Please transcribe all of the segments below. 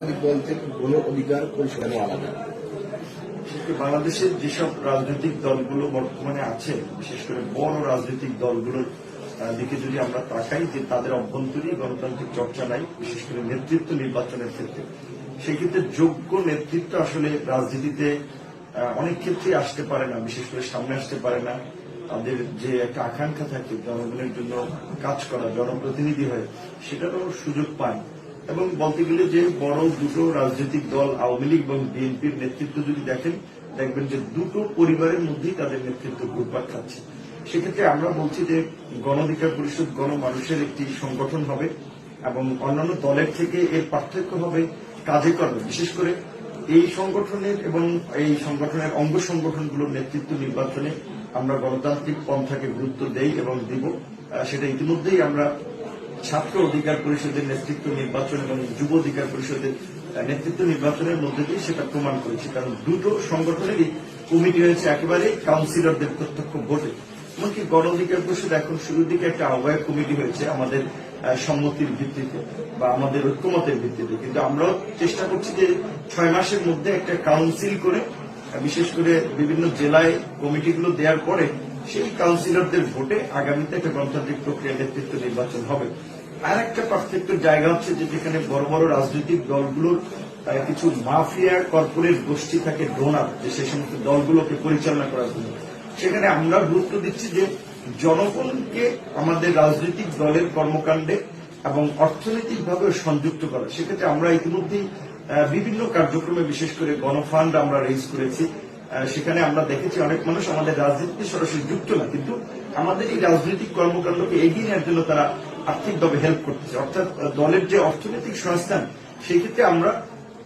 বলতে গণ অধিকার পরিষদ আলাদা। বাংলাদেশের যেসব রাজনৈতিক দলগুলো বর্তমানে আছে, বিশেষ করে বড় রাজনৈতিক দলগুলোর দিকে যদি আমরা তাকাই, যে তাদের অভ্যন্তরীণ গণতান্ত্রিক চর্চা নাই, বিশেষ করে নেতৃত্ব নির্বাচনের ক্ষেত্রে। সেই ক্ষেত্রে যোগ্য নেতৃত্ব আসলে রাজনীতিতে অনেক ক্ষেত্রে আসতে পারে না, বিশেষ করে সামনে আসতে পারে না। তাদের যে একটা আকাঙ্ক্ষা থাকে জনগণের জন্য কাজ করা, জনপ্রতিনিধি হয়, সেটারও সুযোগ পায়। এবং বলতে গেলে যে বড় দুটো রাজনৈতিক দল আওয়ামী লীগ এবং বিএনপির নেতৃত্ব যদি দেখেন, দেখবেন যে দুটো পরিবারের মধ্যেই তাদের নেতৃত্ব ঘুরপাক খাচ্ছে। সেক্ষেত্রে আমরা বলছি যে গণ অধিকার পরিষদ গণমানুষের একটি সংগঠন হবে এবং অন্যান্য দলের থেকে এর পার্থক্য হবে কাজে কর্মে। বিশেষ করে এই সংগঠনের এবং এই সংগঠনের অঙ্গ সংগঠনগুলোর নেতৃত্ব নির্বাচনে আমরা গণতান্ত্রিক পন্থাকে গুরুত্ব দেই এবং দিব। সেটা ইতিমধ্যেই আমরা ছাত্র অধিকার পরিষদের নেতৃত্ব নির্বাচন এবং যুব অধিকার পরিষদের নেতৃত্ব নির্বাচনের মধ্যে দিয়ে সেটা প্রমাণ করেছি। কারণ দুটো সংগঠনেরই কমিটি হয়েছে একেবারে কাউন্সিলরদের প্রত্যক্ষ ভোটে। এমনকি গণ অধিকার পরিষদ এখন শুরুর দিকে একটা আহ্বায়ক কমিটি হয়েছে আমাদের সম্মতির ভিত্তিতে বা আমাদের ঐক্যমতের ভিত্তিতে, কিন্তু আমরাও চেষ্টা করছি যে 6 মাসের মধ্যে একটা কাউন্সিল করে, বিশেষ করে বিভিন্ন জেলায় কমিটিগুলো দেওয়ার পরে সেই কাউন্সিলরদের ভোটে আগামীতে একটা গণতান্ত্রিক প্রক্রিয়া নেতৃত্ব নির্বাচন হবে। আর একটা পার্থক্যের জায়গা হচ্ছে যে যেখানে বড় বড় রাজনৈতিক দলগুলোর কিছু মাফিয়া কর্পোরেট গোষ্ঠী থাকে, ডোনার, যে সেই সমস্ত দলগুলোকে পরিচালনা করার জন্য, সেখানে আমরা গুরুত্ব দিচ্ছি যে জনগণকে আমাদের রাজনৈতিক দলের কর্মকাণ্ডে এবং অর্থনৈতিকভাবে সংযুক্ত করা। সেক্ষেত্রে আমরা ইতিমধ্যেই বিভিন্ন কার্যক্রমে, বিশেষ করে গণফান্ড আমরা রেজ করেছি। সেখানে আমরা দেখেছি অনেক মানুষ আমাদের রাজনীতিতে সরাসরি যুক্ত না, কিন্তু আমাদের এই রাজনৈতিক কর্মকাণ্ডকে এগিয়ে নেওয়ার জন্য তারা আর্থিকভাবে হেল্প করতেছে। অর্থাৎ দলের যে অর্থনৈতিক সংস্থান, সেই ক্ষেত্রে আমরা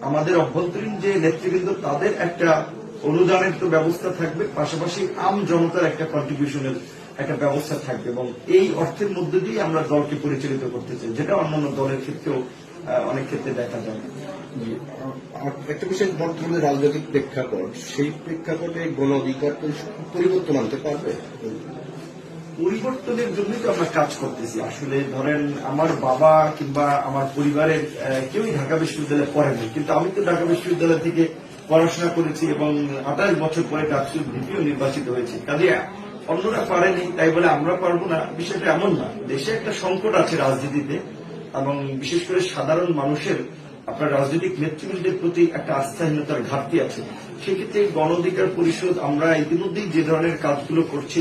আমাদের অভ্যন্তরীণ যে নেতৃবৃন্দ, তাদের একটা অনুদানের তো ব্যবস্থা থাকবে, পাশাপাশি আম জনতার একটা কন্ট্রিবিউশনের একটা ব্যবস্থা থাকবে এবং এই অর্থের মধ্যে দিয়ে আমরা দলকে পরিচালিত করতে চাই, যেটা অন্যান্য দলের ক্ষেত্রেও অনেক ক্ষেত্রে দেখা যায়। একটা বিষয়, বর্তমানে রাজনৈতিক প্রেক্ষাপট, সেই প্রেক্ষাপটে গণ অধিকার পরিবর্তন আনতে পারবে। পরিবর্তনের জন্যই তো আমরা কাজ করতেছি। আসলে ধরেন আমার বাবা কিংবা আমার পরিবারের কেউই ঢাকা বিশ্ববিদ্যালয়ে পড়েনি, কিন্তু আমি তো ঢাকা বিশ্ববিদ্যালয় থেকে পড়াশোনা করেছি এবং 28 বছর পরে ডাকসুর ভিপিও নির্বাচিত হয়েছে। কাজে অন্যরা পারেনি তাই বলে আমরা পারবো না, বিষয়টা এমন না। দেশে একটা সংকট আছে রাজনীতিতে এবং বিশেষ করে সাধারণ মানুষের আপনার রাজনৈতিক নেতৃবৃন্দের প্রতি একটা আস্থাহীনতার ঘাটতি আছে। সেক্ষেত্রে গণ অধিকার পরিষদ আমরা ইতিমধ্যেই যে ধরনের কাজগুলো করছি,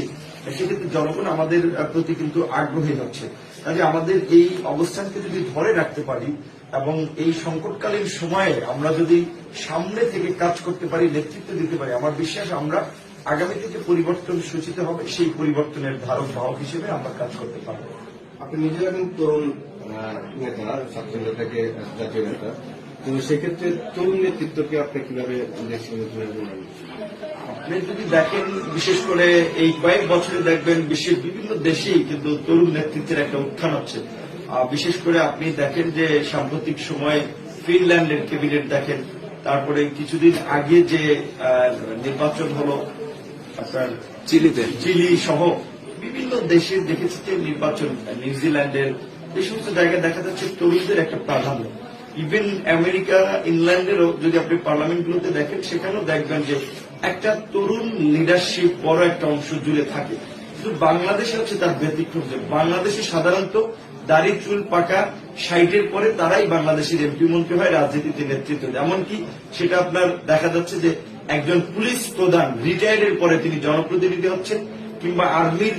সেক্ষেত্রে জনগণ আমাদের প্রতি কিন্তু আগ্রহী হচ্ছে। কাজে আমাদের এই অবস্থানকে যদি ধরে রাখতে পারি এবং এই সংকটকালীন সময়ে আমরা যদি সামনে থেকে কাজ করতে পারি, নেতৃত্ব দিতে পারি, আমার বিশ্বাস আমরা আগামী থেকে পরিবর্তন সূচিত হবে, সেই পরিবর্তনের ধারক বাহক হিসেবে আমরা কাজ করতে পারব। আপনি নিজে এখন তরুণ নেতা, ছাত্র নেতা থেকে জাতীয় নেতা, তো সেক্ষেত্রে তরুণ নেতৃত্বকে আপনি কিভাবে আপনি যদি দেখেন, বিশেষ করে এই কয়েক বছরে দেখবেন বিশ্বের বিভিন্ন দেশেই কিন্তু তরুণ নেতৃত্বের একটা উত্থান হচ্ছে। বিশেষ করে আপনি দেখেন যে সাম্প্রতিক সময়ে ফিনল্যান্ডের ক্যাবিনেট দেখেন, তারপরে কিছুদিন আগে যে নির্বাচন হলো আপনার চিলি সহ বিভিন্ন দেশে দেখেছি যে নির্বাচন, নিউজিল্যান্ডের এই সমস্ত জায়গায় দেখা যাচ্ছে তরুণদের একটা প্রাধান্য। ইভেন আমেরিকা, ইংল্যান্ডেরও যদি আপনি পার্লামেন্টগুলোতে দেখেন, সেখানেও দেখবেন যে একটা তরুণ লিডারশিপ বড় একটা অংশ জুড়ে থাকে। কিন্তু বাংলাদেশে হচ্ছে তার ব্যতিক্রম, যে বাংলাদেশে সাধারণত দাড়ি চুল পাকা 60-এর পরে তারাই বাংলাদেশের এমপি মন্ত্রী হয়, রাজনীতিতে নেতৃত্ব দেয়। এমনকি সেটা আপনার দেখা যাচ্ছে যে একজন পুলিশ প্রধান রিটায়ার্ডের পরে তিনি জনপ্রতিনিধি হচ্ছেন, কিংবা আর্মির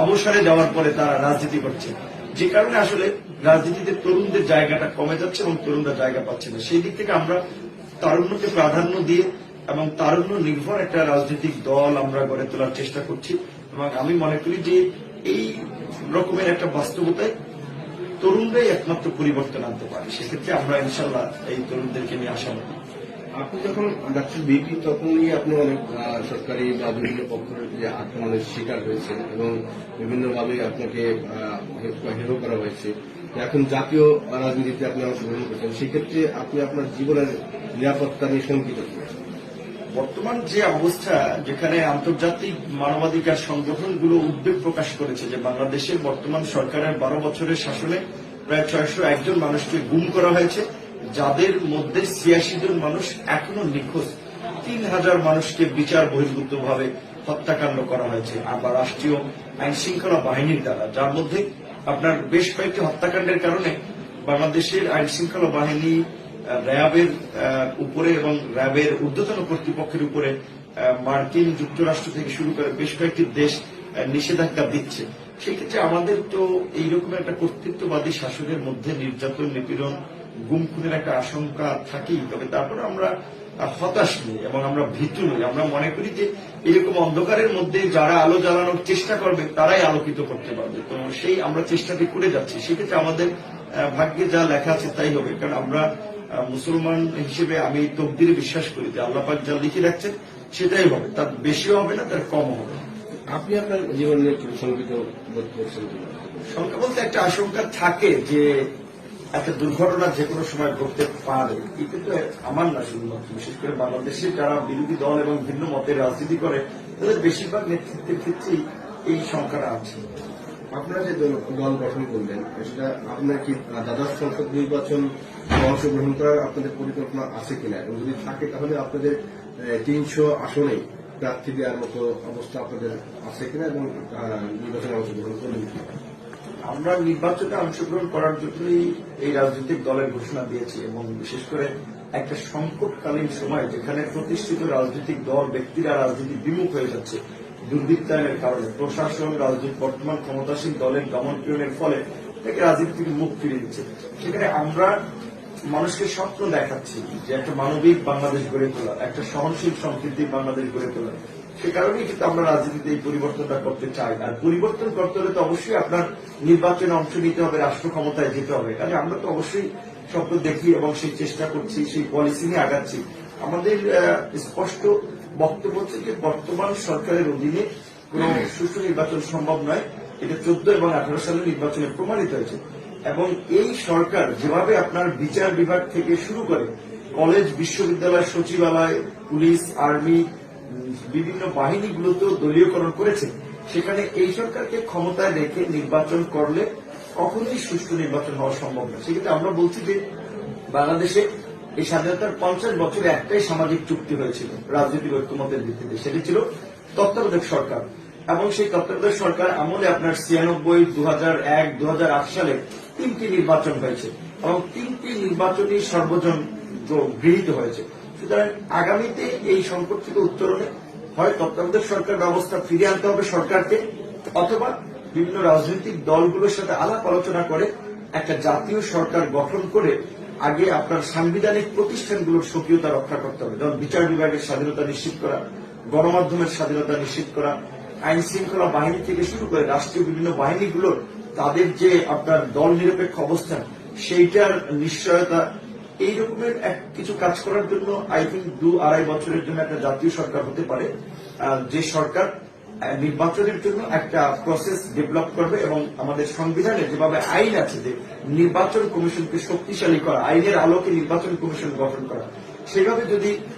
অবসরে যাওয়ার পরে তারা রাজনীতি করছে। যে কারণে আসলে রাজনীতিতে তরুণদের জায়গাটা কমে যাচ্ছে এবং তরুণরা জায়গা পাচ্ছে না। সেই দিক থেকে আমরা তারুণ্যকে প্রাধান্য দিয়ে এবং তারুণ্য নির্ভর একটা রাজনৈতিক দল আমরা গড়ে তোলার চেষ্টা করছি এবং আমি মনে করি যে এই রকমের একটা বাস্তবতায় তরুণরাই একমাত্র পরিবর্তন আনতে পারে। সেক্ষেত্রে আমরা ইনশাল্লাহ এই তরুণদেরকে নিয়ে আশাবাদী। আপনি যখন ডাক্তার বিপি, তখনই আপনি অনেক সরকারি বা বিভিন্ন পক্ষের যে আক্রমণের শিকার হয়েছে এবং বিভিন্নভাবে আপনাকে হেরো করা হয়েছে। এখন জাতীয় রাজনীতিতে আপনি অংশগ্রহণ করছেন, সেক্ষেত্রে আপনি আপনার জীবনের নিরাপত্তা নিয়ে শঙ্কিত। বর্তমান যে অবস্থা, যেখানে আন্তর্জাতিক মানবাধিকার সংগঠনগুলো উদ্বেগ প্রকাশ করেছে যে বাংলাদেশের বর্তমান সরকারের 12 বছরের শাসনে প্রায় 601 জন মানুষকে গুম করা হয়েছে, যাদের মধ্যে 86 জন মানুষ এখনো নিখোঁজ, 3000 মানুষকে বিচার বহির্ভূত ভাবে হত্যাকাণ্ড করা হয়েছে আবার রাষ্ট্রীয় আইন শৃঙ্খলা বাহিনীর দ্বারা, যার মধ্যে আপনার বেশ কয়েকটি হত্যাকাণ্ডের কারণে বাংলাদেশের আইন শৃঙ্খলা বাহিনী র্যাবের উপরে এবং র্যাবের ঊর্ধ্বতন কর্তৃপক্ষের উপরে মার্কিন যুক্তরাষ্ট্র থেকে শুরু করে বেশ কয়েকটি দেশ নিষেধাজ্ঞা দিচ্ছে। সেক্ষেত্রে আমাদের তো এইরকম একটা কর্তৃত্ববাদী শাসনের মধ্যে নির্যাতন, নিপীড়ন, গুম খুনের একটা আশঙ্কা থাকেই। তবে তারপরে আমরা হতাশ নই এবং আমরা ভীতু নই। আমরা মনে করি যে এরকম অন্ধকারের মধ্যে যারা আলো জ্বালানোর চেষ্টা করবে তারাই আলোকিত করতে পারবে। তো সেই আমরা চেষ্টাটি করে যাচ্ছি। সেক্ষেত্রে আমাদের ভাগ্যে যা লেখা আছে তাই হবে, কারণ আমরা মুসলমান হিসেবে আমি তকদিরে বিশ্বাস করি যে আল্লাহ পাক যা লিখে রাখছেন সেটাই হবে, তার বেশিও হবে না, তার কমও হবে না। আপনি আপনার জীবনে একটু শঙ্কিত বোধ করছেন? শঙ্কা বলতে একটা আশঙ্কা থাকে যে একটা দুর্ঘটনা যে কোনো সময় ঘটতে পারে। এটা কিন্তু আমার না শুধুমাত্র, বিশেষ করে বাংলাদেশে যারা বিরোধী দল এবং ভিন্ন মতের রাজনীতি করে তাদের বেশিরভাগ নেতৃত্বের ক্ষেত্রেই এই শঙ্কাটা আছে। আপনারা যে দল গঠন করলেন, সেটা আপনার কি দ্বাদশ সংসদ নির্বাচন অংশগ্রহণ করার আপনাদের পরিকল্পনা আছে কিনা, এবং যদি থাকে তাহলে আপনাদের 300 আসনে প্রার্থী দেওয়ার মতো অবস্থা আপনাদের আছে কিনা, এবং নির্বাচনে অংশগ্রহণ করবেন কিনা? আমরা নির্বাচনে অংশগ্রহণ করার জন্যই এই রাজনৈতিক দলের ঘোষণা দিয়েছি, এবং বিশেষ করে একটা সংকটকালীন সময় যেখানে প্রতিষ্ঠিত রাজনৈতিক দল ব্যক্তিরা রাজনীতি বিমুখ হয়ে যাচ্ছে দুর্বৃত্তায়নের কারণে, প্রশাসন রাজনীতি বর্তমান ক্ষমতাসীন দলের দমন-পীড়নের ফলে তাকে রাজনীতি থেকে মুখ ফিরিয়ে দিচ্ছে। সেখানে আমরা মানুষকে স্বপ্ন দেখাচ্ছি যে একটা মানবিক বাংলাদেশ গড়ে তোলা, একটা সহনশীল সম্প্রীতির বাংলাদেশ গড়ে তোলা। সে কারণেই কিন্তু আমরা রাজনীতিতে এই পরিবর্তনটা করতে চাই। আর পরিবর্তন করতে হলে তো অবশ্যই আপনার নির্বাচনে অংশ নিতে হবে, রাষ্ট্র ক্ষমতায় যেতে হবে। কাজে আমরা তো অবশ্যই স্বপ্ন দেখি এবং সেই চেষ্টা করছি, সেই পলিসি নিয়ে আগাচ্ছি। আমাদের স্পষ্ট বক্তব্য হচ্ছে যে বর্তমান সরকারের অধীনে কোন সুষ্ঠু নির্বাচন সম্ভব নয়। এটা 14 এবং 18 সালের নির্বাচনে প্রমাণিত হয়েছে। এবং এই সরকার যেভাবে আপনার বিচার বিভাগ থেকে শুরু করে কলেজ, বিশ্ববিদ্যালয়, সচিবালয়, পুলিশ, আর্মি, বিভিন্ন বাহিনীগুলোতেও দলীয়করণ করেছে, সেখানে এই সরকারকে ক্ষমতায় রেখে নির্বাচন করলে কখনোই সুষ্ঠু নির্বাচন হওয়া সম্ভব না। সেক্ষেত্রে আমরা বলছি যে বাংলাদেশে এই স্বাধীনতার 50 বছরে একটাই সামাজিক চুক্তি হয়েছিল রাজনৈতিক ঐক্যমতের ভিত্তিতে, সেটি ছিল তত্ত্বাবধায়ক সরকার। এবং সেই তত্ত্বাবধায়ক সরকার আমলে আপনার 96, 2001, 2008 সালে 3টি নির্বাচন হয়েছে এবং 3টি নির্বাচনই সর্বজন গৃহীত হয়েছে। সুতরাং আগামীতে এই সংকট থেকে উত্তরণে হয় তত্ত্বাবধায়ক সরকার ব্যবস্থা ফিরিয়ে আনতে হবে সরকারকে, অথবা বিভিন্ন রাজনৈতিক দলগুলোর সাথে আলাপ আলোচনা করে একটা জাতীয় সরকার গঠন করে আগে আপনার সাংবিধানিক প্রতিষ্ঠানগুলোর স্বকীয়তা রক্ষা করতে হবে, যেমন বিচার বিভাগের স্বাধীনতা নিশ্চিত করা, গণমাধ্যমের স্বাধীনতা নিশ্চিত করা, আইন শৃঙ্খলা বাহিনী থেকে শুরু করে রাষ্ট্রীয় বিভিন্ন বাহিনীগুলোর তাদের যে আপনার দল নিরপেক্ষ অবস্থান সেইটার নিশ্চয়তা, এই রকমের কিছু কাজ করার জন্য আই থিঙ্ক 2-2.5 বছরের জন্য একটা জাতীয় সরকার হতে পারে, যে সরকার নির্বাচনের জন্য একটা প্রসেস ডেভেলপ করবে এবং আমাদের সংবিধানে যেভাবে আইন আছে যে নির্বাচন কমিশনকে শক্তিশালী করা, আইনের আলোকে নির্বাচন কমিশন গঠন করা, সেভাবে যদি